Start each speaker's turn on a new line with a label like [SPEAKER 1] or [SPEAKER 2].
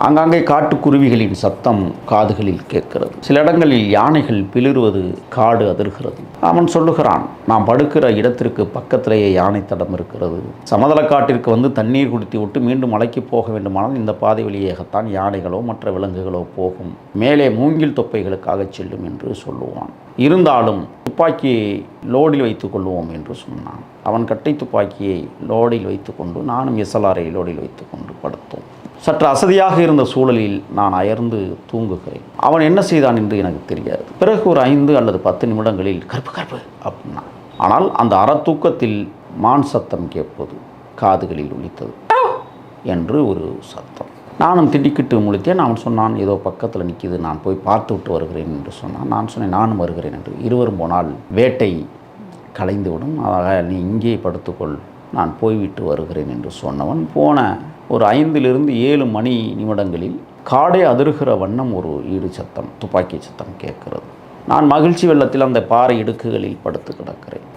[SPEAKER 1] ஆங்காங்கே காட்டுக்குருவிகளின் சத்தம் காதுகளில் கேட்கிறது. சில இடங்களில் யானைகள் பிளிறுவது காடு அதிர்கிறது. அவன் சொல்லுகிறான், நாம் படுக்கிற இடத்திற்கு பக்கத்திலேயே யானை தடம் இருக்கிறது. சமதள காட்டிற்கு வந்து தண்ணீர் குடித்து விட்டு மீண்டும் மலைக்கு போக வேண்டுமானால் இந்த பாதை வழியாகத்தான் யானைகளோ மற்ற விலங்குகளோ போகும். மேலே மூங்கில் தொப்பைகளுக்காக செல்லும் என்று சொல்லுவான். இருந்தாலும் துப்பாக்கியை லோடில் வைத்து கொள்வோம் என்று சொன்னான். அவன் கட்டை துப்பாக்கியை லோடில் வைத்து கொண்டு நானும் எஸ்எல்ஆரை லோடில் வைத்து கொண்டு படுத்தோம். சற்று அசதியாக இருந்த சூழலில் நான் அயர்ந்து தூங்குகிறேன். அவன் என்ன செய்தான் என்று எனக்கு தெரியாது. பிறகு ஒரு 5 அல்லது 10 நிமிடங்களில் கருப்பு கருப்பு அப்படின்னா, ஆனால் அந்த அறத்தூக்கத்தில் மான் சத்தம் கேட்பது காதுகளில் ஒலித்தது என்று ஒரு சத்தம். நானும் திடுக்கிட்டு முழித்தேன். அவன் சொன்னான், ஏதோ பக்கத்தில் நிற்கிது, நான் போய் பார்த்து விட்டு வருகிறேன் என்று சொன்னான். நான் சொன்னேன், நானும் வருகிறேன் என்று. இருவரும் போனால் வேட்டை கலைந்துவிடும், ஆக நீ இங்கே படுத்துக்கொள், நான் போய்விட்டு வருகிறேன் என்று சொன்னவன் போன ஒரு 5 மணி நிமிடங்களில் காடை அதிர்கிற வண்ணம் ஒரு ஈடு சத்தம், துப்பாக்கி சத்தம் கேட்கிறது. நான் மகிழ்ச்சி வெள்ளத்தில் அந்த பாறை இடுக்குகளில் படுத்து கிடக்கிறேன்.